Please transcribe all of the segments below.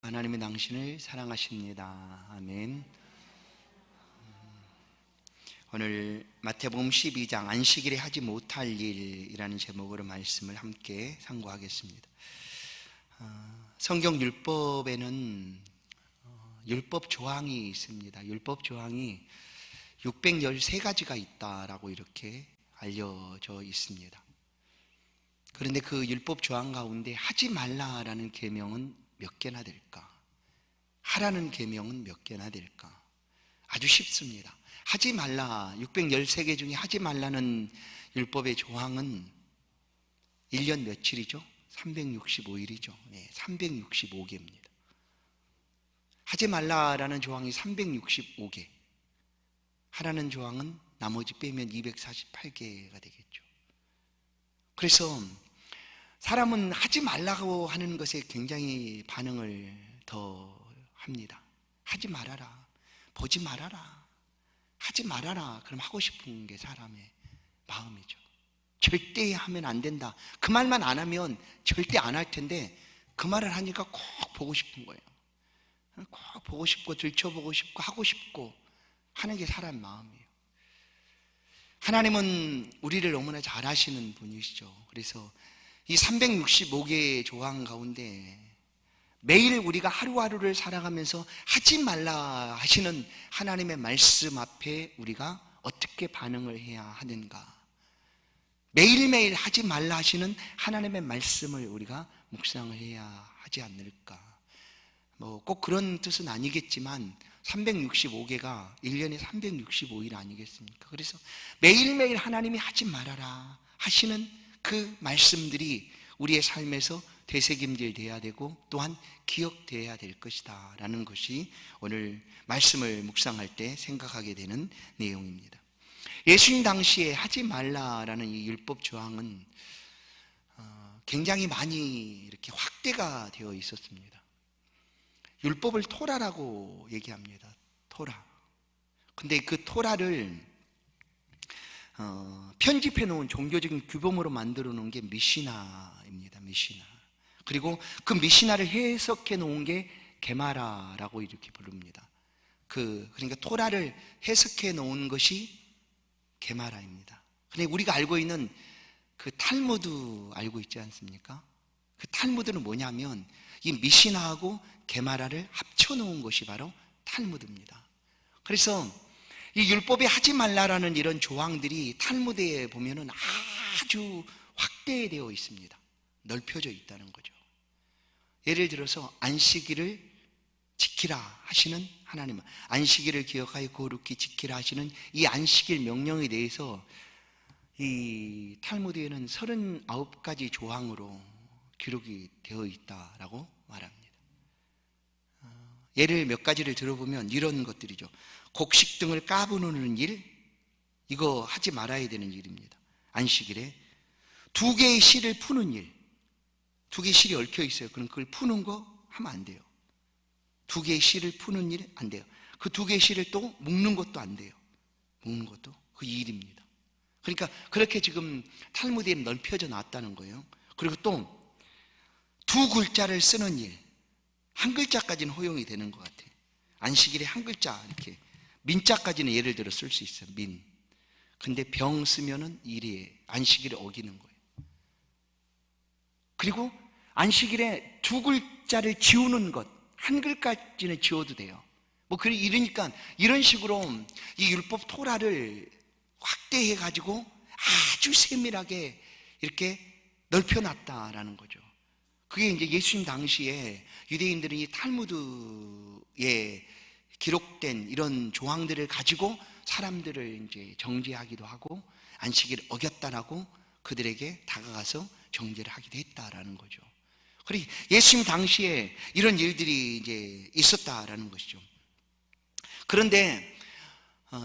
하나님의 당신을 사랑하십니다. 아멘. 오늘 마태복음 12장 안식일에 하지 못할 일이라는 제목으로 말씀을 함께 상고하겠습니다. 성경 율법에는 율법 조항이 있습니다. 율법 조항이 613가지가 있다라고 이렇게 알려져 있습니다. 그런데 그 율법 조항 가운데 하지 말라라는 계명은 몇 개나 될까? 하라는 계명은 몇 개나 될까? 아주 쉽습니다. 하지 말라, 613개 중에 하지 말라는 율법의 조항은 1년 며칠이죠? 365일이죠. 네, 365개입니다. 하지 말라라는 조항이 365개, 하라는 조항은 나머지 빼면 248개가 되겠죠. 그래서 사람은 하지 말라고 하는 것에 굉장히 반응을 더 합니다. 하지 말아라, 보지 말아라, 하지 말아라. 그럼 하고 싶은 게 사람의 마음이죠. 절대 하면 안 된다, 그 말만 안 하면 절대 안 할 텐데 그 말을 하니까 꼭 보고 싶은 거예요. 꼭 보고 싶고 들춰보고 싶고 하고 싶고 하는 게 사람 마음이에요. 하나님은 우리를 너무나 잘 아시는 분이시죠. 그래서 이 365개의 조항 가운데 매일 우리가 하루하루를 살아가면서 하지 말라 하시는 하나님의 말씀 앞에 우리가 어떻게 반응을 해야 하는가, 매일매일 하지 말라 하시는 하나님의 말씀을 우리가 묵상을 해야 하지 않을까. 꼭 그런 뜻은 아니겠지만 365개가 1년에 365일 아니겠습니까? 그래서 매일매일 하나님이 하지 말아라 하시는 그 말씀들이 우리의 삶에서 되새김질돼야 되고 또한 기억돼야 될 것이다 라는 것이 오늘 말씀을 묵상할 때 생각하게 되는 내용입니다. 예수님 당시에 하지 말라라는 이 율법 조항은 굉장히 많이 이렇게 확대가 되어 있었습니다. 율법을 토라라고 얘기합니다. 토라. 근데 그 토라를 편집해 놓은 종교적인 규범으로 만들어 놓은 게 미시나입니다. 미시나. 그리고 그 미시나를 해석해 놓은 게 게마라라고 이렇게 부릅니다. 그러니까 토라를 해석해 놓은 것이 게마라입니다. 근데 우리가 알고 있는 그 탈무드 알고 있지 않습니까? 그 탈무드는 뭐냐면 이 미시나하고 게마라를 합쳐 놓은 것이 바로 탈무드입니다. 그래서 이 율법에 하지 말라라는 이런 조항들이 탈무드에 보면은 아주 확대되어 있습니다. 넓혀져 있다는 거죠. 예를 들어서 안식일을 지키라 하시는 하나님, 안식일을 기억하여 거룩히 지키라 하시는 이 안식일 명령에 대해서 이 탈무드에는 39가지 조항으로 기록이 되어 있다라고 말합니다. 예를 몇 가지를 들어보면 이런 것들이죠. 곡식 등을 까부는 일, 이거 하지 말아야 되는 일입니다. 안식일에 2개의 실을 푸는 일, 2개의 실이 얽혀 있어요. 그럼 그걸 푸는 거 하면 안 돼요. 2개의 실을 푸는 일 안 돼요. 그 2개의 실을 또 묶는 것도 안 돼요. 묶는 것도 그 일입니다. 그러니까 그렇게 지금 탈무드에 넓혀져 놨다는 거예요. 그리고 또 2글자를 쓰는 일, 1글자까지는 허용이 되는 것 같아요. 안식일에 1글자 이렇게 민자까지는 예를 들어 쓸 수 있어요. 민. 근데 병 쓰면은 일이 안식일에 어기는 거예요. 그리고 안식일에 2글자를 지우는 것, 1글까지는 지워도 돼요. 이러니까 이런 식으로 이 율법 토라를 확대해 가지고 아주 세밀하게 이렇게 넓혀놨다라는 거죠. 그게 이제 예수님 당시에 유대인들은 이 탈무드에 기록된 이런 조항들을 가지고 사람들을 이제 정죄하기도 하고 안식일을 어겼다라고 그들에게 다가가서 정죄를 하기도 했다라는 거죠. 그리고 예수님 당시에 이런 일들이 이제 있었다라는 것이죠. 그런데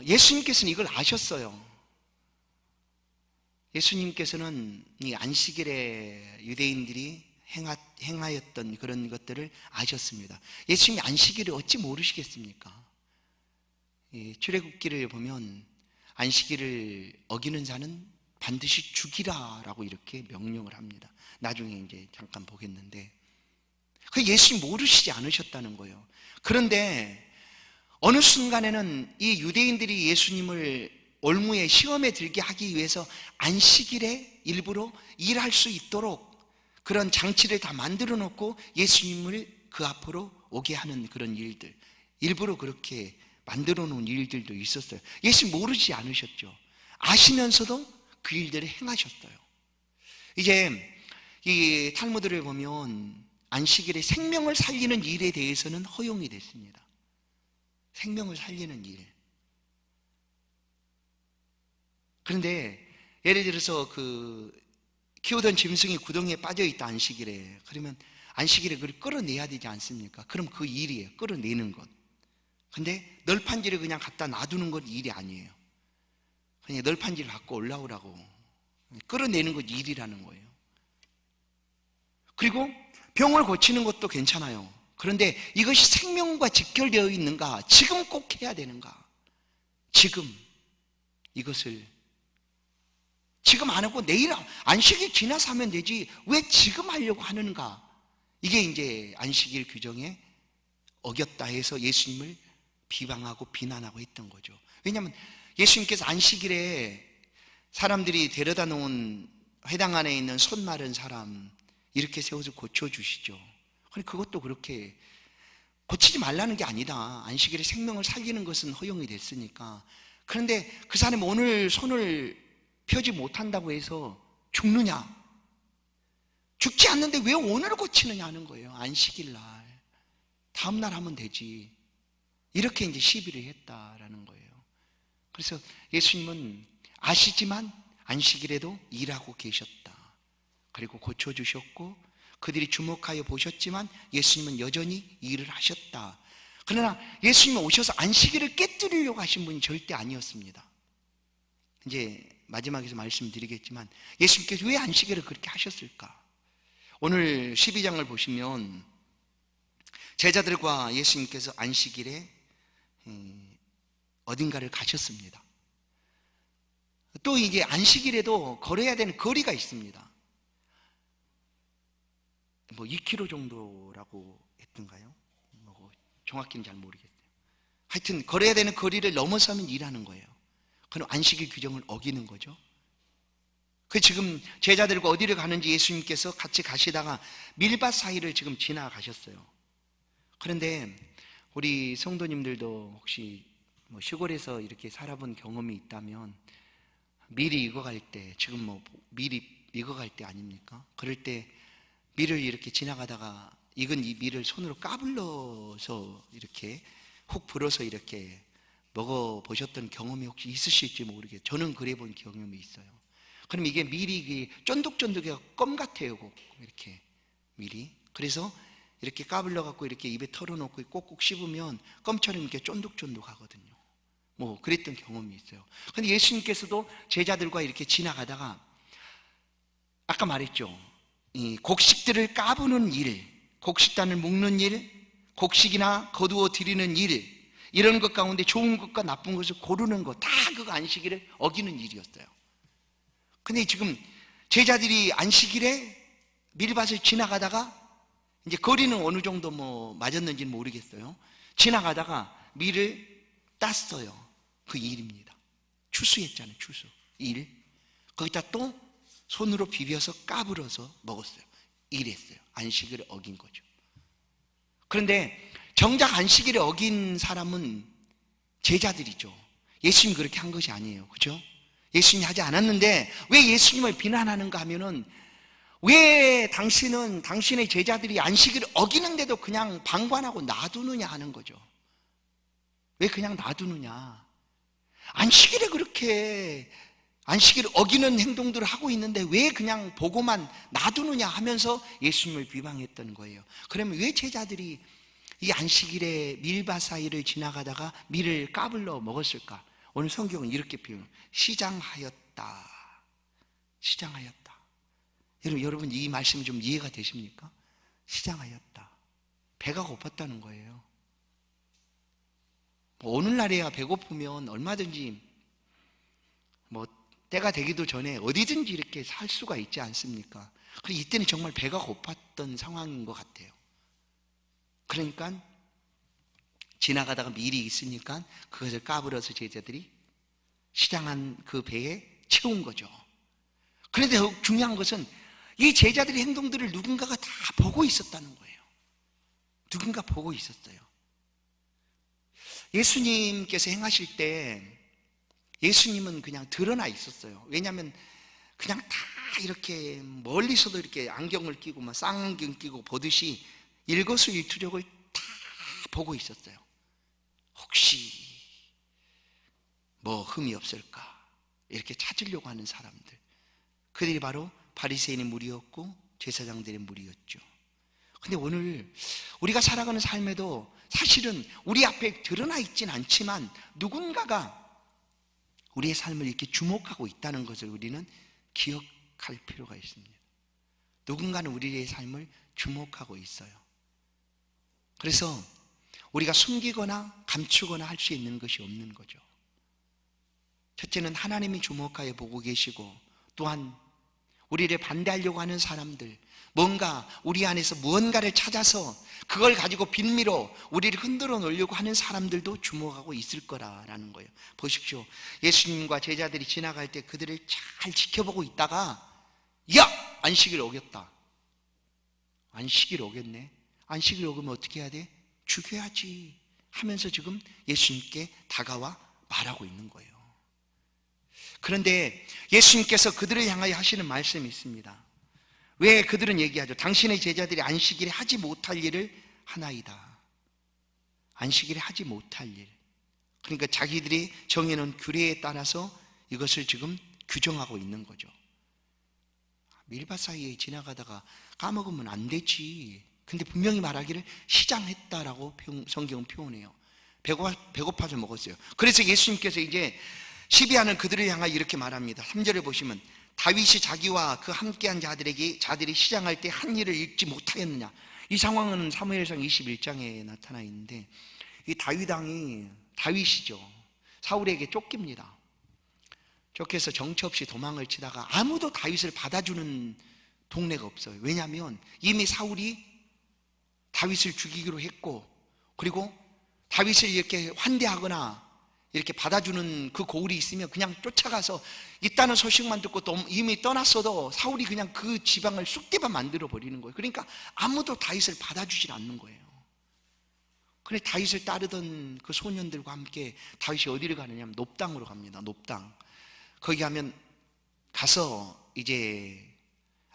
예수님께서는 이걸 아셨어요. 예수님께서는 이 안식일에 유대인들이 행하였던 그런 것들을 아셨습니다. 예수님이 안식일을 어찌 모르시겠습니까? 출애굽기를 보면 안식일을 어기는 자는 반드시 죽이라라고 이렇게 명령을 합니다. 나중에 이제 잠깐 보겠는데, 그 예수님 모르시지 않으셨다는 거예요. 그런데 어느 순간에는 이 유대인들이 예수님을 올무에 시험에 들게 하기 위해서 안식일에 일부러 일할 수 있도록 그런 장치를 다 만들어 놓고 예수님을 그 앞으로 오게 하는 그런 일들, 일부러 그렇게 만들어 놓은 일들도 있었어요. 예수님 모르지 않으셨죠. 아시면서도 그 일들을 행하셨어요. 이제 이 탈무드를 보면 안식일에 생명을 살리는 일에 대해서는 허용이 됐습니다. 생명을 살리는 일. 그런데 예를 들어서 키우던 짐승이 구덩이에 빠져있다, 안식일에. 그러면 안식일에 그걸 끌어내야 되지 않습니까? 그럼 그 일이에요. 끌어내는 것. 근데 널판지를 그냥 갖다 놔두는 건 일이 아니에요. 그냥 널판지를 갖고 올라오라고. 끌어내는 것 일이라는 거예요. 그리고 병을 고치는 것도 괜찮아요. 그런데 이것이 생명과 직결되어 있는가? 지금 꼭 해야 되는가? 지금 이것을 지금 안 하고 내일 안식일 지나서 하면 되지 왜 지금 하려고 하는가? 이게 이제 안식일 규정에 어겼다 해서 예수님을 비방하고 비난하고 했던 거죠. 왜냐하면 예수님께서 안식일에 사람들이 데려다 놓은 회당 안에 있는 손 마른 사람 이렇게 세워서 고쳐주시죠. 그것도 그렇게 고치지 말라는 게 아니다. 안식일에 생명을 살리는 것은 허용이 됐으니까. 그런데 그 사람이 오늘 손을 펴지 못한다고 해서 죽느냐? 죽지 않는데 왜 오늘 고치느냐 하는 거예요. 안식일 날. 다음 날 하면 되지. 이렇게 이제 시비를 했다라는 거예요. 그래서 예수님은 아시지만 안식일에도 일하고 계셨다. 그리고 고쳐주셨고 그들이 주목하여 보셨지만 예수님은 여전히 일을 하셨다. 그러나 예수님은 오셔서 안식일을 깨뜨리려고 하신 분이 절대 아니었습니다. 이제 마지막에서 말씀드리겠지만 예수님께서 왜 안식일을 그렇게 하셨을까? 오늘 12장을 보시면 제자들과 예수님께서 안식일에 어딘가를 가셨습니다. 또 이게 안식일에도 걸어야 되는 거리가 있습니다. 2km 정도라고 했던가요? 정확히는 잘 모르겠어요. 하여튼 걸어야 되는 거리를 넘어서면 일하는 거예요. 그럼 안식일 규정을 어기는 거죠. 지금 제자들과 어디를 가는지 예수님께서 같이 가시다가 밀밭 사이를 지금 지나가셨어요. 그런데 우리 성도님들도 혹시 시골에서 이렇게 살아본 경험이 있다면 밀이 익어갈 때, 지금 밀이 익어갈 때 아닙니까? 그럴 때 밀을 이렇게 지나가다가 익은 이 밀을 손으로 까불러서 이렇게 훅 불어서 이렇게 먹어보셨던 경험이 혹시 있으실지 모르겠어요. 저는 그래 본 경험이 있어요. 그럼 이게 밀이 쫀득쫀득해서 껌 같아요. 이렇게 밀이. 그래서 이렇게 까불러갖고 이렇게 입에 털어놓고 꼭꼭 씹으면 껌처럼 이렇게 쫀득쫀득하거든요. 그랬던 경험이 있어요. 근데 예수님께서도 제자들과 이렇게 지나가다가 아까 말했죠. 이 곡식들을 까부는 일, 곡식단을 묶는 일, 곡식이나 거두어 드리는 일, 이런 것 가운데 좋은 것과 나쁜 것을 고르는 것, 다 그거 안식일을 어기는 일이었어요. 근데 지금 제자들이 안식일에 밀밭을 지나가다가 이제 거리는 어느 정도 맞았는지는 모르겠어요. 지나가다가 밀을 땄어요. 그 일입니다. 추수했잖아요. 추수. 일. 거기다 또 손으로 비벼서 까불어서 먹었어요. 일했어요. 안식일을 어긴 거죠. 그런데 정작 안식일을 어긴 사람은 제자들이죠. 예수님이 그렇게 한 것이 아니에요. 그죠? 예수님이 하지 않았는데 왜 예수님을 비난하는가 하면은 왜 당신은 당신의 제자들이 안식일을 어기는데도 그냥 방관하고 놔두느냐 하는 거죠. 왜 그냥 놔두느냐. 안식일에 그렇게 안식일을 어기는 행동들을 하고 있는데 왜 그냥 보고만 놔두느냐 하면서 예수님을 비방했던 거예요. 그러면 왜 제자들이 이 안식일에 밀밭 사이를 지나가다가 밀을 까불러 먹었을까? 오늘 성경은 이렇게 표현해요. 시장하였다. 시장하였다. 여러분 이 말씀이 좀 이해가 되십니까? 시장하였다. 배가 고팠다는 거예요. 오늘날에야 배고프면 얼마든지 때가 되기도 전에 어디든지 이렇게 살 수가 있지 않습니까? 그래서 이때는 정말 배가 고팠던 상황인 것 같아요. 그러니까 지나가다가 밀이 있으니까 그것을 까불어서 제자들이 시장한 그 배에 채운 거죠. 그런데 더욱 중요한 것은 이 제자들의 행동들을 누군가가 다 보고 있었다는 거예요. 누군가 보고 있었어요. 예수님께서 행하실 때 예수님은 그냥 드러나 있었어요. 왜냐하면 그냥 다 이렇게 멀리서도 이렇게 안경을 끼고 막 쌍안경 끼고 보듯이 일거수일투족을 다 보고 있었어요. 혹시 뭐 흠이 없을까 이렇게 찾으려고 하는 사람들, 그들이 바로 바리새인의 무리였고 제사장들의 무리였죠. 근데 오늘 우리가 살아가는 삶에도 사실은 우리 앞에 드러나 있진 않지만 누군가가 우리의 삶을 이렇게 주목하고 있다는 것을 우리는 기억할 필요가 있습니다. 누군가는 우리의 삶을 주목하고 있어요. 그래서 우리가 숨기거나 감추거나 할 수 있는 것이 없는 거죠. 첫째는 하나님이 주목하여 보고 계시고, 또한 우리를 반대하려고 하는 사람들, 뭔가 우리 안에서 무언가를 찾아서 그걸 가지고 빌미로 우리를 흔들어 놓으려고 하는 사람들도 주목하고 있을 거라는 거예요. 보십시오. 예수님과 제자들이 지나갈 때 그들을 잘 지켜보고 있다가, 야! 안식일 오겠다. 안식일 오겠네. 안식일 오면 어떻게 해야 돼? 죽여야지 하면서 지금 예수님께 다가와 말하고 있는 거예요. 그런데 예수님께서 그들을 향하여 하시는 말씀이 있습니다. 왜 그들은 얘기하죠? 당신의 제자들이 안식일에 하지 못할 일을 하나이다. 안식일에 하지 못할 일. 그러니까 자기들이 정해놓은 규례에 따라서 이것을 지금 규정하고 있는 거죠. 밀밭 사이에 지나가다가 까먹으면 안 되지. 근데 분명히 말하기를 시장했다라고 성경은 표현해요. 배고파서 먹었어요. 그래서 예수님께서 이제 시비하는 그들을 향하여 이렇게 말합니다. 3절에 보시면 다윗이 자기와 그 함께한 자들이 시장할 때 한 일을 읽지 못하였느냐. 이 상황은 사무엘상 21장에 나타나 있는데, 이 다윗이죠. 사울에게 쫓깁니다. 쫓겨서 정처 없이 도망을 치다가 아무도 다윗을 받아주는 동네가 없어요. 왜냐하면 이미 사울이 다윗을 죽이기로 했고, 그리고 다윗을 이렇게 환대하거나 이렇게 받아주는 그 고을이 있으면 그냥 쫓아가서 있다는 소식만 듣고 또 이미 떠났어도 사울이 그냥 그 지방을 쑥대밭 만들어 버리는 거예요. 그러니까 아무도 다윗을 받아주질 않는 거예요. 그래 다윗을 따르던 그 소년들과 함께 다윗이 어디를 가느냐 하면 높당으로 갑니다. 높당. 거기 가면 가서 이제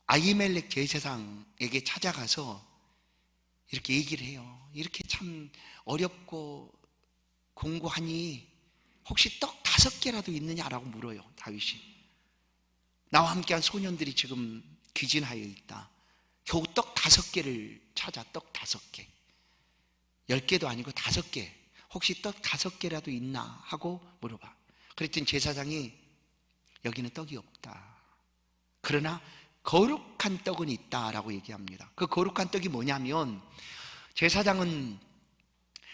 아히멜렉 제사장에게 찾아가서 이렇게 얘기를 해요. 이렇게 참 어렵고 공고하니 혹시 떡 5개라도 있느냐라고 물어요. 다윗이. 나와 함께한 소년들이 지금 귀진하여 있다. 겨우 떡 5개를 찾아. 떡 5개. 10개도 아니고 5개. 혹시 떡 5개라도 있나 하고 물어봐. 그랬더니 제사장이 여기는 떡이 없다. 그러나 거룩한 떡은 있다라고 얘기합니다. 그 거룩한 떡이 뭐냐면, 제사장은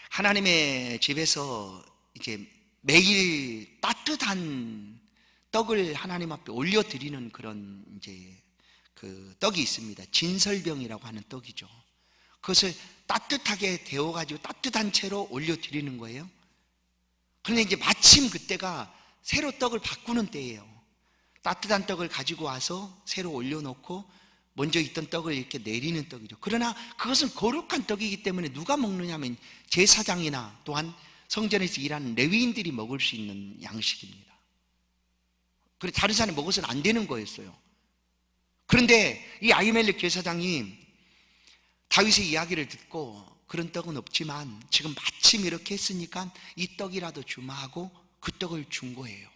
하나님의 집에서 이제 매일 따뜻한 떡을 하나님 앞에 올려드리는 그런 이제 그 떡이 있습니다. 진설병이라고 하는 떡이죠. 그것을 따뜻하게 데워가지고 따뜻한 채로 올려드리는 거예요. 그런데 이제 마침 그때가 새로 떡을 바꾸는 때예요. 따뜻한 떡을 가지고 와서 새로 올려놓고 먼저 있던 떡을 이렇게 내리는 떡이죠. 그러나 그것은 거룩한 떡이기 때문에 누가 먹느냐 하면 제사장이나 또한 성전에서 일하는 레위인들이 먹을 수 있는 양식입니다. 그래 다른 사람이 먹어서는 안 되는 거였어요. 그런데 이 아히멜렉 제사장이 다윗의 이야기를 듣고 그런 떡은 없지만 지금 마침 이렇게 했으니까 이 떡이라도 주마 하고 그 떡을 준 거예요.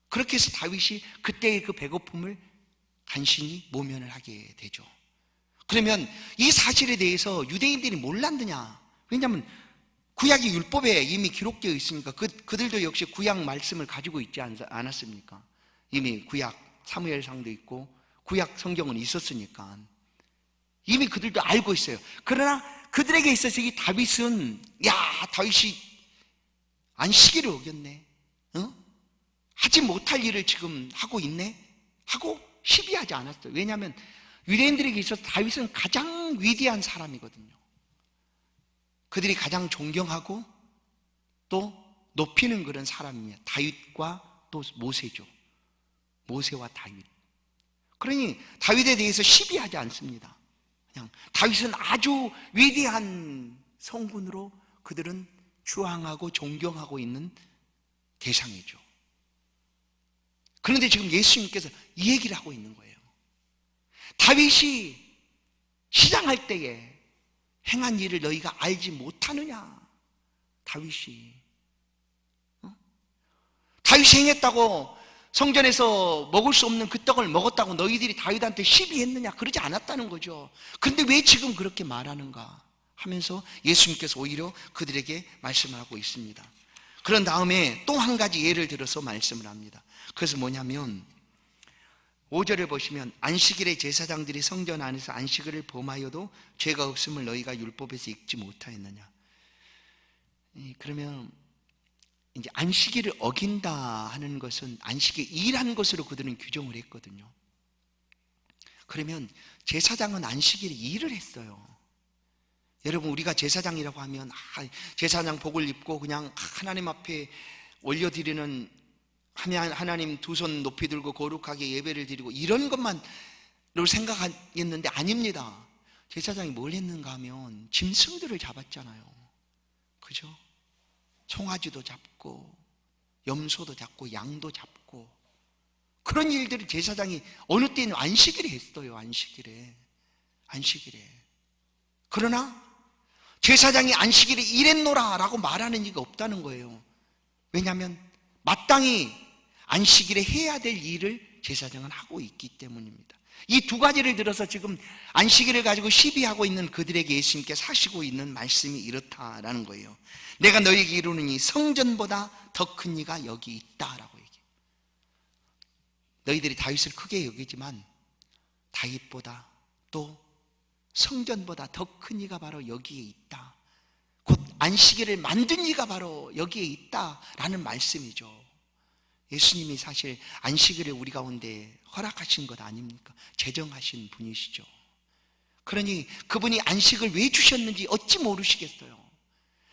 그렇게 해서 다윗이 그때의 그 배고픔을 간신히 모면을 하게 되죠. 그러면 이 사실에 대해서 유대인들이 몰랐느냐? 왜냐하면 구약이 율법에 이미 기록되어 있으니까 그들도 역시 구약 말씀을 가지고 있지 않았습니까? 이미 구약 사무엘상도 있고 구약 성경은 있었으니까 이미 그들도 알고 있어요. 그러나 그들에게 있어서 이 다윗은 다윗이 안식일을 어겼네, 하지 못할 일을 지금 하고 있네 하고 시비하지 않았어요. 왜냐하면 유대인들에게 있어서 다윗은 가장 위대한 사람이거든요. 그들이 가장 존경하고 또 높이는 그런 사람입니다. 다윗과 또 모세죠. 모세와 다윗. 그러니 다윗에 대해서 시비하지 않습니다. 그냥 다윗은 아주 위대한 성군으로 그들은 추앙하고 존경하고 있는 대상이죠. 그런데 지금 예수님께서 이 얘기를 하고 있는 거예요. 다윗이 시장할 때에 행한 일을 너희가 알지 못하느냐? 다윗이 행했다고 성전에서 먹을 수 없는 그 떡을 먹었다고 너희들이 다윗한테 시비했느냐? 그러지 않았다는 거죠. 근데 왜 지금 그렇게 말하는가 하면서 예수님께서 오히려 그들에게 말씀을 하고 있습니다. 그런 다음에 또 한 가지 예를 들어서 말씀을 합니다. 그래서 뭐냐면 5절을 보시면 안식일에 제사장들이 성전 안에서 안식일을 범하여도 죄가 없음을 너희가 율법에서 읽지 못하였느냐. 그러면 이제 안식일을 어긴다 하는 것은 안식에 일한 것으로 그들은 규정을 했거든요. 그러면 제사장은 안식일에 일을 했어요. 여러분, 우리가 제사장이라고 하면 제사장 복을 입고 그냥 하나님 앞에 올려드리는, 하나님 두 손 높이 들고 거룩하게 예배를 드리고 이런 것만로 생각했는데 아닙니다. 제사장이 뭘 했는가 하면 짐승들을 잡았잖아요. 그죠? 송아지도 잡고 염소도 잡고 양도 잡고 그런 일들을 제사장이 어느 때는 안식일에 했어요. 안식일에. 그러나 제사장이 안식일에 일했노라 라고 말하는 이가 없다는 거예요. 왜냐하면 마땅히 안식일에 해야 될 일을 제사장은 하고 있기 때문입니다. 이 두 가지를 들어서 지금 안식일을 가지고 시비하고 있는 그들에게 예수님께서 하시고 있는 말씀이 이렇다라는 거예요. 내가 너희에게 이르노니 성전보다 더 큰 이가 여기 있다라고 얘기해요. 너희들이 다윗을 크게 여기지만 다윗보다 또 성전보다 더 큰 이가 바로 여기에 있다. 곧 안식일을 만든 이가 바로 여기에 있다라는 말씀이죠. 예수님이 사실 안식일을 우리 가운데 허락하신 것 아닙니까? 제정하신 분이시죠. 그러니 그분이 안식을 왜 주셨는지 어찌 모르시겠어요?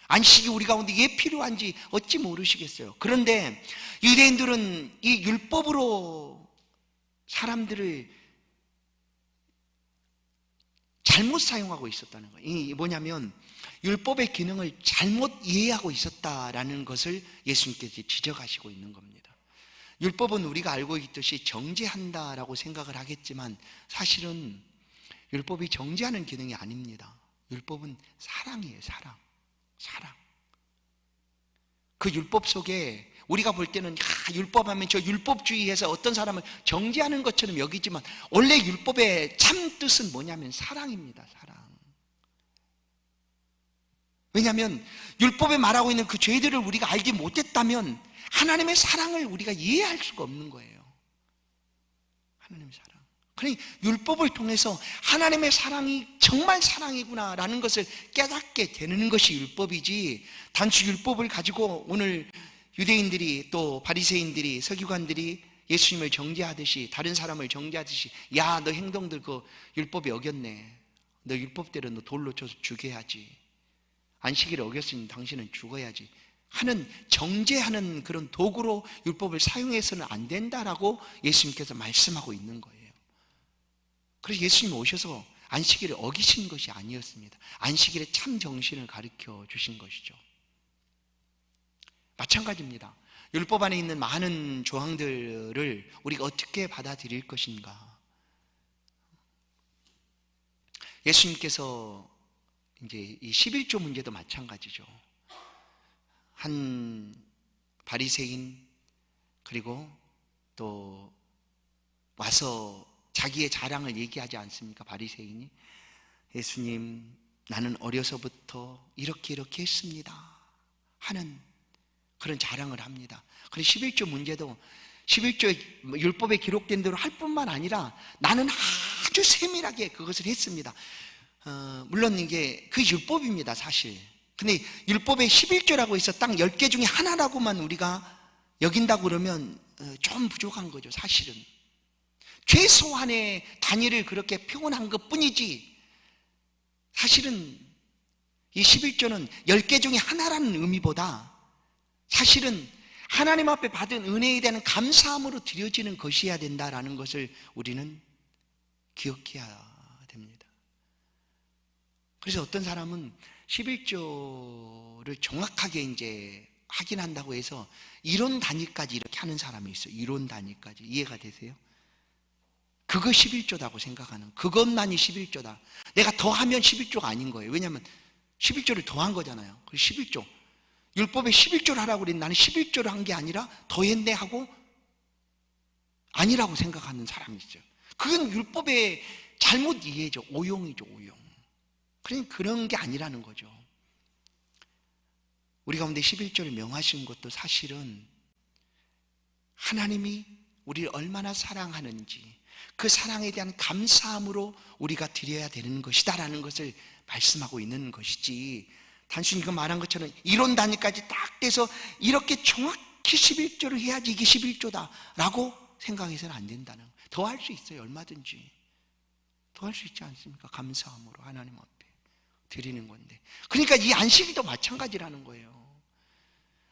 안식이 우리 가운데 왜 필요한지 어찌 모르시겠어요? 그런데 유대인들은 이 율법으로 사람들을 잘못 사용하고 있었다는 거예요. 이 뭐냐면 율법의 기능을 잘못 이해하고 있었다라는 것을 예수님께서 지적하시고 있는 겁니다. 율법은 우리가 알고 있듯이 정죄한다라고 생각을 하겠지만 사실은 율법이 정죄하는 기능이 아닙니다. 율법은 사랑이에요. 사랑. 그 율법 속에 우리가 볼 때는 율법하면 저 율법주의에서 어떤 사람을 정죄하는 것처럼 여기지만 원래 율법의 참 뜻은 뭐냐면 사랑입니다. 사랑. 왜냐하면 율법에 말하고 있는 그 죄들을 우리가 알지 못했다면 하나님의 사랑을 우리가 이해할 수가 없는 거예요. 하나님의 사랑. 그러니 율법을 통해서 하나님의 사랑이 정말 사랑이구나라는 것을 깨닫게 되는 것이 율법이지, 단지 율법을 가지고 오늘 유대인들이 또 바리새인들이 서기관들이 예수님을 정죄하듯이, 다른 사람을 정죄하듯이, 야, 너 행동들 그 율법에 어겼네, 너 율법대로 너 돌로 쳐서 죽여야지, 안식일을 어겼으니 당신은 죽어야지 하는, 정죄하는 그런 도구로 율법을 사용해서는 안 된다라고 예수님께서 말씀하고 있는 거예요. 그래서 예수님이 오셔서 안식일을 어기신 것이 아니었습니다. 안식일의 참 정신을 가르쳐 주신 것이죠. 마찬가지입니다. 율법 안에 있는 많은 조항들을 우리가 어떻게 받아들일 것인가. 예수님께서 이제 이 11조 문제도 마찬가지죠. 한 바리새인, 그리고 또 와서 자기의 자랑을 얘기하지 않습니까? 바리새인이 예수님, 나는 어려서부터 이렇게 했습니다 하는 그런 자랑을 합니다. 그래서 11조 문제도 11조의 율법에 기록된 대로 할 뿐만 아니라 나는 아주 세밀하게 그것을 했습니다. 물론 이게 그 율법입니다, 사실. 근데 율법에 11조라고 해서 딱 10개 중에 하나라고만 우리가 여긴다고 그러면 좀 부족한 거죠, 사실은. 최소한의 단위를 그렇게 표현한 것 뿐이지, 사실은 이 11조는 10개 중에 하나라는 의미보다 사실은 하나님 앞에 받은 은혜에 대한 감사함으로 드려지는 것이어야 된다라는 것을 우리는 기억해야 됩니다. 그래서 어떤 사람은 11조를 정확하게 이제 확인한다고 해서 이론 단위까지 이렇게 하는 사람이 있어요. 이론 단위까지. 이해가 되세요? 그거 11조다고 생각하는, 그것만이 11조다. 내가 더하면 11조가 아닌 거예요. 왜냐하면 11조를 더한 거잖아요. 그 11조. 율법에 11조를 하라고 그랬는데 나는 11조를 한 게 아니라 더했네 하고 아니라고 생각하는 사람이 있어요. 그건 율법의 잘못 이해죠. 오용이죠, 오용. 그러니까 그런 게 아니라는 거죠. 우리 가운데 11조를 명하신 것도 사실은 하나님이 우리를 얼마나 사랑하는지 그 사랑에 대한 감사함으로 우리가 드려야 되는 것이다라는 것을 말씀하고 있는 것이지, 단순히 그 말한 것처럼 이론 단위까지 딱 돼서 이렇게 정확히 11조를 해야지 이게 11조다라고 생각해서는 안 된다는 거예요. 더 할 수 있어요. 얼마든지 더 할 수 있지 않습니까? 감사함으로 하나님 앞에 드리는 건데. 그러니까 이 안식일도 마찬가지라는 거예요.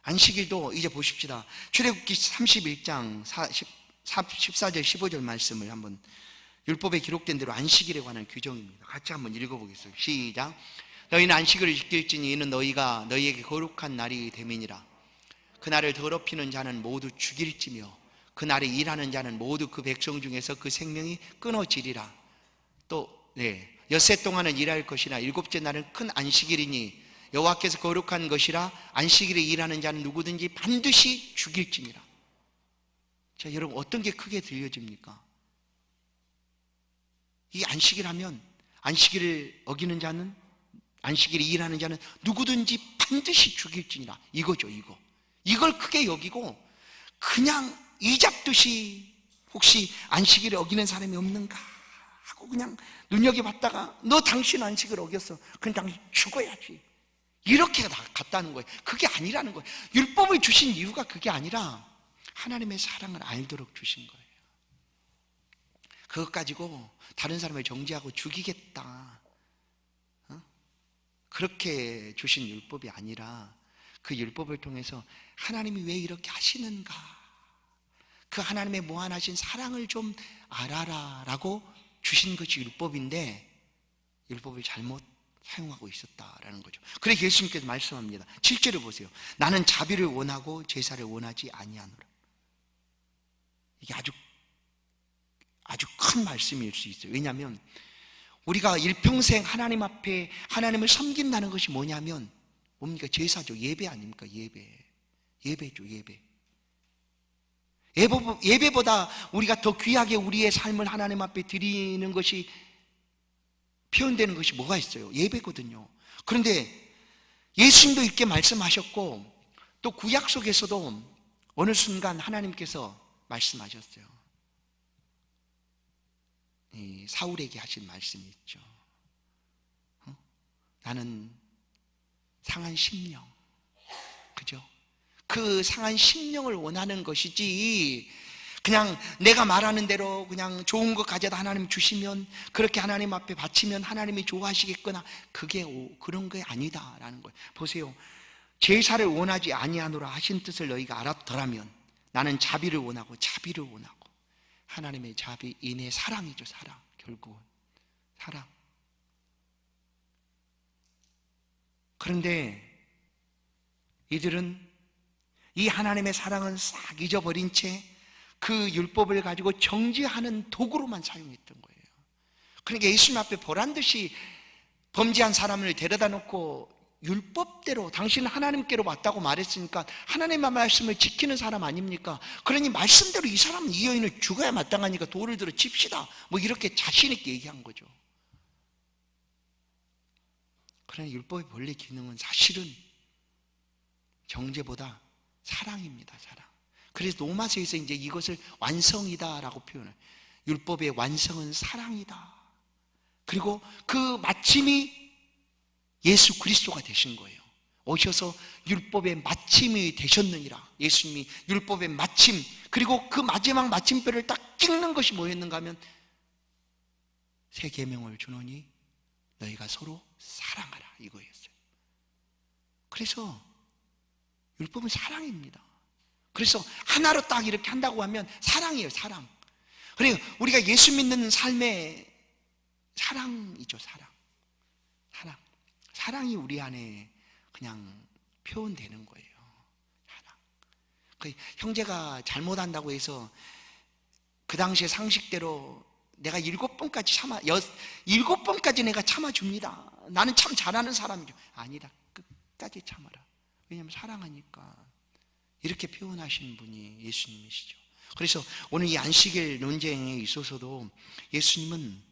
안식일도 이제 보십시다. 출애굽기 31장 14절 15절 말씀을 한번, 율법에 기록된 대로 안식일에 관한 규정입니다. 같이 한번 읽어보겠습니다. 시작. 너희는 안식일을 지킬지니 이는 너희가 너희에게 거룩한 날이 됨이니라. 그날을 더럽히는 자는 모두 죽일지며 그날에 일하는 자는 모두 그 백성 중에서 그 생명이 끊어지리라. 또 엿새 동안은 일할 것이나 일곱째 날은 큰 안식일이니 여호와께서 거룩한 것이라. 안식일에 일하는 자는 누구든지 반드시 죽일지니라. 자, 여러분 어떤 게 크게 들려집니까? 이 안식일 하면 안식일을 어기는 자는, 안식일에 일하는 자는 누구든지 반드시 죽일지니라. 이거죠, 이거. 이걸 크게 여기고 그냥 이잡듯이 혹시 안식일을 어기는 사람이 없는가 하고 그냥 눈여겨봤다가 너 당신 안식을 어겼어. 그럼 당신 죽어야지. 이렇게 갔다는 거예요. 그게 아니라는 거예요. 율법을 주신 이유가 그게 아니라 하나님의 사랑을 알도록 주신 거예요. 그것 가지고 다른 사람을 정죄하고 죽이겠다, 그렇게 주신 율법이 아니라 그 율법을 통해서 하나님이 왜 이렇게 하시는가, 그 하나님의 무한하신 사랑을 좀 알아라 라고 주신 것이 율법인데 율법을 잘못 사용하고 있었다라는 거죠. 그래서 예수님께서 말씀합니다. 7절을 보세요. 나는 자비를 원하고 제사를 원하지 아니하노라. 이게 아주 큰 말씀일 수 있어요. 왜냐하면 우리가 일평생 하나님 앞에 하나님을 섬긴다는 것이 뭐냐면 뭡니까? 제사죠. 예배 아닙니까? 예배죠, 예배. 예배보다 우리가 더 귀하게 우리의 삶을 하나님 앞에 드리는 것이, 표현되는 것이 뭐가 있어요? 예배거든요. 그런데 예수님도 이렇게 말씀하셨고 또 구약 속에서도 어느 순간 하나님께서 말씀하셨어요. 이 사울에게 하신 말씀이 있죠. 나는 상한 심령, 그죠? 그 상한 심령을 원하는 것이지 그냥 내가 말하는 대로 그냥 좋은 것 가져다 하나님 주시면 그렇게 하나님 앞에 바치면 하나님이 좋아하시겠거나 그게 그런 게 아니다라는 거예요. 보세요. 제사를 원하지 아니하노라 하신 뜻을 너희가 알았더라면 나는 자비를 원하고 하나님의 자비, 인의 사랑이죠. 사랑. 결국은 사랑. 그런데 이들은 이 하나님의 사랑은 싹 잊어버린 채 그 율법을 가지고 정죄하는 도구로만 사용했던 거예요. 그러니까 예수님 앞에 보란듯이 범죄한 사람을 데려다 놓고 율법대로 당신은 하나님께로 왔다고 말했으니까 하나님의 말씀을 지키는 사람 아닙니까? 그러니 말씀대로 이 사람은, 이 여인은 죽어야 마땅하니까 돌을 들어 칩시다, 뭐 이렇게 자신 있게 얘기한 거죠. 그러나 율법의 본래 기능은 사실은 정죄보다 사랑입니다. 사랑. 그래서 로마서에서 이제 이것을 완성이다라고 표현해요. 율법의 완성은 사랑이다. 그리고 그 마침이 예수 그리스도가 되신 거예요. 오셔서 율법의 마침이 되셨느니라. 예수님이 율법의 마침, 그리고 그 마지막 마침표를 딱 찍는 것이 뭐였는가 하면 새 계명을 주노니 너희가 서로 사랑하라, 이거였어요. 그래서 율법은 사랑입니다. 그래서 하나로 딱 이렇게 한다고 하면 사랑이에요, 사랑. 그리고 우리가 예수 믿는 삶의 사랑이죠, 사랑. 사랑이 우리 안에 그냥 표현되는 거예요. 사랑. 그 형제가 잘못한다고 해서 그 당시의 상식대로 내가 7번까지 내가 참아줍니다. 나는 참 잘하는 사람이죠. 아니다. 끝까지 참아라. 왜냐하면 사랑하니까. 이렇게 표현하시는 분이 예수님이시죠. 그래서 오늘 이 안식일 논쟁에 있어서도 예수님은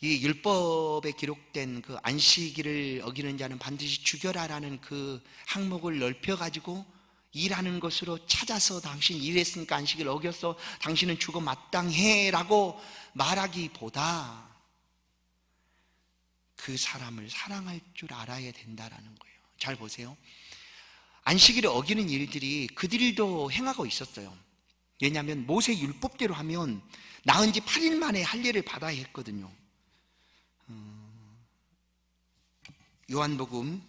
이 율법에 기록된 그 안식일을 어기는 자는 반드시 죽여라라는 그 항목을 넓혀가지고 일하는 것으로 찾아서 당신 일했으니까 안식일 어겼어, 당신은 죽어 마땅해 라고 말하기보다 그 사람을 사랑할 줄 알아야 된다라는 거예요. 잘 보세요. 안식일을 어기는 일들이 그들도 행하고 있었어요. 왜냐하면 모세 율법대로 하면 나은 지 8일 만에 할례를 받아야 했거든요. 요한복음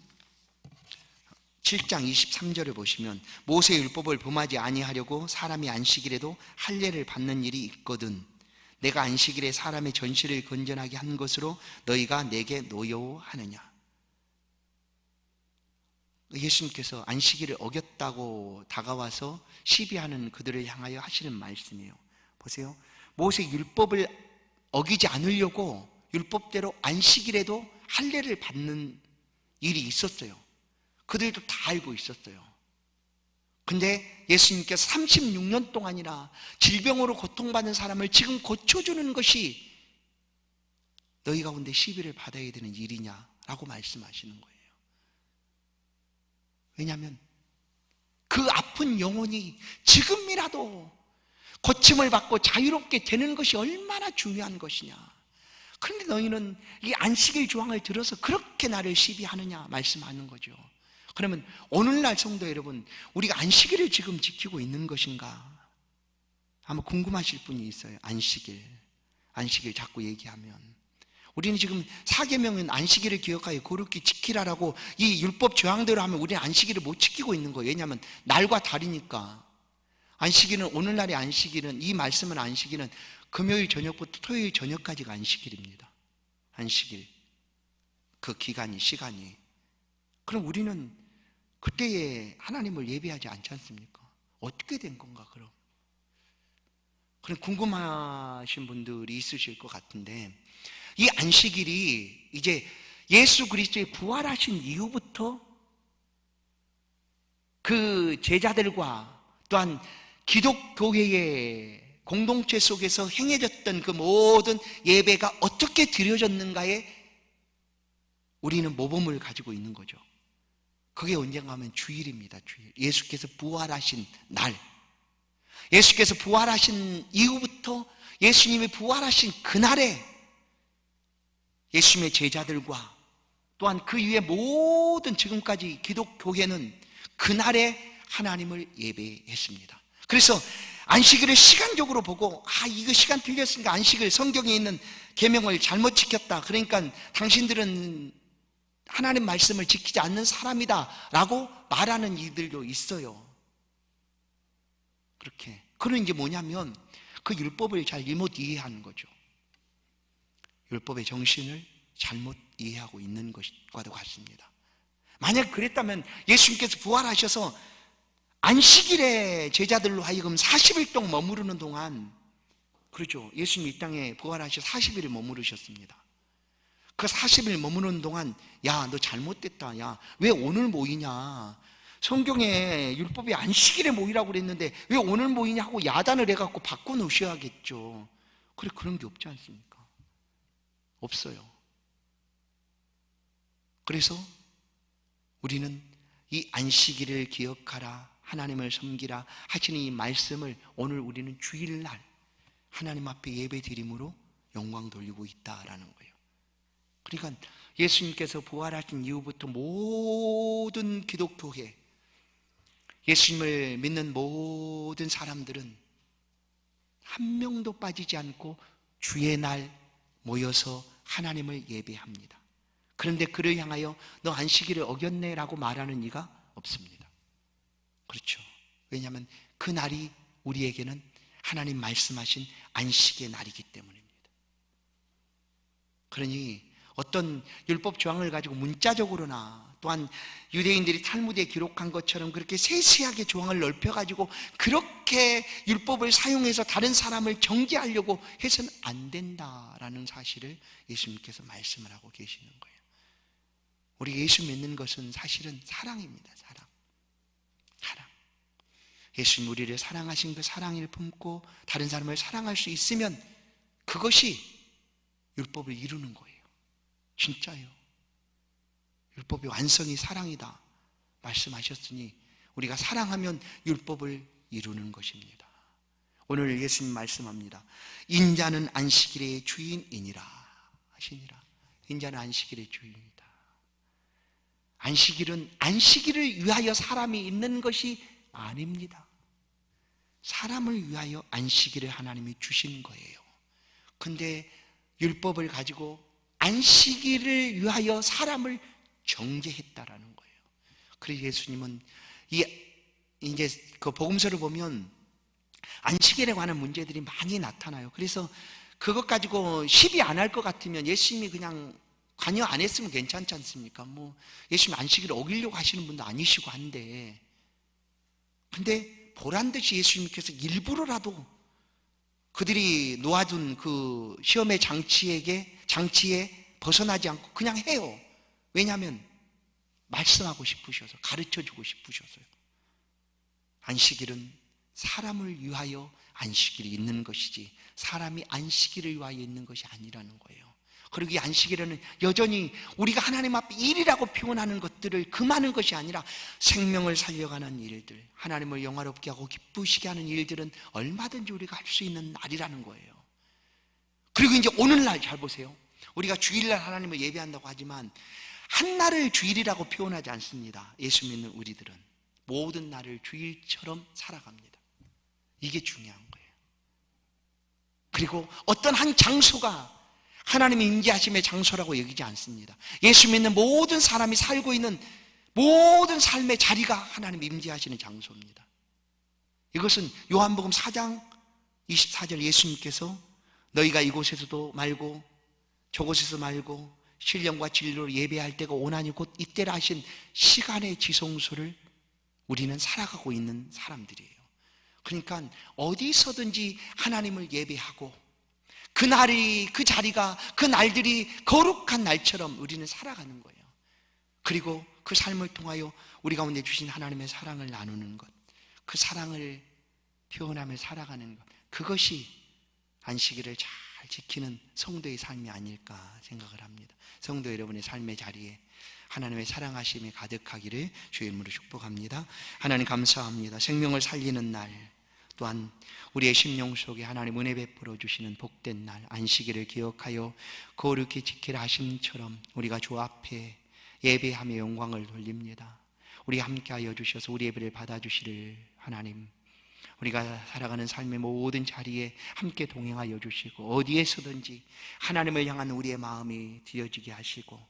7장 23절을 보시면 모세 율법을 범하지 아니하려고 사람이 안식일에도 할례를 받는 일이 있거든 내가 안식일에 사람의 전실을 건전하게 한 것으로 너희가 내게 노여워하느냐. 예수님께서 안식일을 어겼다고 다가와서 시비하는 그들을 향하여 하시는 말씀이에요. 보세요. 모세 율법을 어기지 않으려고 율법대로 안식일에도 할례를 받는 일이 있었어요. 그들도 다 알고 있었어요. 근데 예수님께서 36년 동안이나 질병으로 고통받는 사람을 지금 고쳐주는 것이 너희 가운데 시비를 받아야 되는 일이냐라고 말씀하시는 거예요. 왜냐하면 그 아픈 영혼이 지금이라도 고침을 받고 자유롭게 되는 것이 얼마나 중요한 것이냐. 그런데 너희는 이 안식일 조항을 들어서 그렇게 나를 시비하느냐 말씀하는 거죠. 그러면 오늘날 성도 여러분, 우리가 안식일을 지금 지키고 있는 것인가? 아마 궁금하실 분이 있어요. 안식일 자꾸 얘기하면 우리는 지금 사계명은 안식일을 기억하여 거룩히 지키라라고 이 율법 조항대로 하면 우리는 안식일을 못 지키고 있는 거예요. 왜냐하면 날과 다르니까. 안식일은, 오늘날의 안식일은, 이 말씀은 안식일은 금요일 저녁부터 토요일 저녁까지가 안식일입니다. 안식일 그 기간이, 시간이. 그럼 우리는 그때에 하나님을 예배하지 않지 않습니까? 어떻게 된 건가 그럼? 그럼 궁금하신 분들이 있으실 것 같은데, 이 안식일이 이제 예수 그리스도의 부활하신 이후부터 그 제자들과 또한 기독교회의 공동체 속에서 행해졌던 그 모든 예배가 어떻게 드려졌는가에 우리는 모범을 가지고 있는 거죠. 그게 언젠가 하면 주일입니다. 주일. 예수께서 부활하신 날, 예수께서 부활하신 이후부터 예수님이 부활하신 그날에 예수님의 제자들과 또한 그 이후에 모든 지금까지 기독교회는 그날에 하나님을 예배했습니다. 그래서 안식일을 시간적으로 보고, 이거 시간 틀렸으니까 안식일, 성경에 있는 계명을 잘못 지켰다, 그러니까 당신들은 하나님 말씀을 지키지 않는 사람이다 라고 말하는 이들도 있어요. 그렇게. 그건 이제 뭐냐면 그 율법을 잘못 이해하는 거죠. 율법의 정신을 잘못 이해하고 있는 것과도 같습니다. 만약 그랬다면 예수님께서 부활하셔서 안식일에 제자들로 하여금 40일 동안 머무르는 동안, 그렇죠, 예수님이 이 땅에 부활하셔서 40일을 머무르셨습니다. 그 40일 머무르는 동안, 야, 너 잘못됐다, 야, 왜 오늘 모이냐, 성경에 율법이 안식일에 모이라고 그랬는데 왜 오늘 모이냐 하고 야단을 해갖고 바꿔놓으셔야겠죠. 그래, 그런 게 없지 않습니까? 없어요. 그래서 우리는 이 안식일을 기억하라, 하나님을 섬기라 하시는 이 말씀을 오늘 우리는 주일날 하나님 앞에 예배 드림으로 영광 돌리고 있다라는 거예요. 그러니까 예수님께서 부활하신 이후부터 모든 기독교회, 예수님을 믿는 모든 사람들은 한 명도 빠지지 않고 주의 날 모여서 하나님을 예배합니다. 그런데 그를 향하여 너 안식일을 어겼네 라고 말하는 이가 없습니다. 그렇죠. 왜냐하면 그 날이 우리에게는 하나님 말씀하신 안식의 날이기 때문입니다. 그러니 어떤 율법 조항을 가지고 문자적으로나 또한 유대인들이 탈무드에 기록한 것처럼 그렇게 세세하게 조항을 넓혀가지고 그렇게 율법을 사용해서 다른 사람을 정죄하려고 해서는 안 된다라는 사실을 예수님께서 말씀을 하고 계시는 거예요. 우리 예수 믿는 것은 사실은 사랑입니다. 사랑. 예수님 우리를 사랑하신 그 사랑을 품고 다른 사람을 사랑할 수 있으면 그것이 율법을 이루는 거예요. 진짜요. 율법의 완성이 사랑이다 말씀하셨으니 우리가 사랑하면 율법을 이루는 것입니다. 오늘 예수님 말씀합니다. 인자는 안식일의 주인이니라 하시니라. 인자는 안식일의 주인이다. 안식일은 안식일을 위하여 사람이 있는 것이 아닙니다. 사람을 위하여 안식일을 하나님이 주신 거예요. 근데 율법을 가지고 안식일을 위하여 사람을 정죄했다라는 거예요. 그래서 예수님은 이제 그 복음서를 보면 안식일에 관한 문제들이 많이 나타나요. 그래서 그것 가지고 시비 안 할 것 같으면 예수님이 그냥 관여 안 했으면 괜찮지 않습니까? 뭐 예수님 안식일을 어기려고 하시는 분도 아니시고 한데, 근데 보란 듯이 예수님께서 일부러라도 그들이 놓아둔 그 시험의 장치에 벗어나지 않고 그냥 해요. 왜냐하면 말씀하고 싶으셔서, 가르쳐주고 싶으셔서요. 안식일은 사람을 위하여 안식일이 있는 것이지 사람이 안식일을 위하여 있는 것이 아니라는 거예요. 그리고 이 안식일에는 여전히 우리가 하나님 앞에 일이라고 표현하는 것들을 금하는 것이 아니라 생명을 살려가는 일들, 하나님을 영화롭게 하고 기쁘시게 하는 일들은 얼마든지 우리가 할 수 있는 날이라는 거예요. 그리고 이제 오늘날 잘 보세요. 우리가 주일날 하나님을 예배한다고 하지만 한 날을 주일이라고 표현하지 않습니다. 예수 믿는 우리들은 모든 날을 주일처럼 살아갑니다. 이게 중요한 거예요. 그리고 어떤 한 장소가 하나님의 임재하심의 장소라고 여기지 않습니다. 예수 믿는 모든 사람이 살고 있는 모든 삶의 자리가 하나님 임재하시는 장소입니다. 이것은 요한복음 4장 24절 예수님께서 너희가 이곳에서도 말고 저곳에서 말고 신령과 진리로 예배할 때가 오나니 곧 이때라 하신 시간의 지성소를 우리는 살아가고 있는 사람들이에요. 그러니까 어디서든지 하나님을 예배하고 그 날이, 그 자리가, 그 날들이 거룩한 날처럼 우리는 살아가는 거예요. 그리고 그 삶을 통하여 우리 가운데 주신 하나님의 사랑을 나누는 것, 그 사랑을 표현하며 살아가는 것, 그것이 안식일을 잘 지키는 성도의 삶이 아닐까 생각을 합니다. 성도 여러분의 삶의 자리에 하나님의 사랑하심이 가득하기를 주의 이름으로 축복합니다. 하나님 감사합니다. 생명을 살리는 날, 또한 우리의 심령 속에 하나님 은혜 베풀어 주시는 복된 날 안식일을 기억하여 거룩히 지키라 하심처럼 우리가 주 앞에 예배하며 영광을 돌립니다. 우리 함께하여 주셔서 우리 예배를 받아주시를 하나님, 우리가 살아가는 삶의 모든 자리에 함께 동행하여 주시고 어디에서든지 하나님을 향한 우리의 마음이 뒤어지게 하시고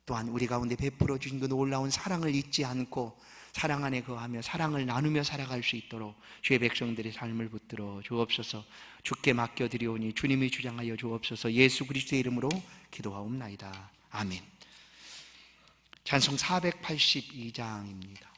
또한 우리 가운데 베풀어 주신 그 놀라운 사랑을 잊지 않고 사랑 안에 거하며 사랑을 나누며 살아갈 수 있도록 주의 백성들의 삶을 붙들어 주옵소서. 주께 맡겨드리오니 주님이 주장하여 주옵소서. 예수 그리스도의 이름으로 기도하옵나이다. 아멘. 찬송 482장입니다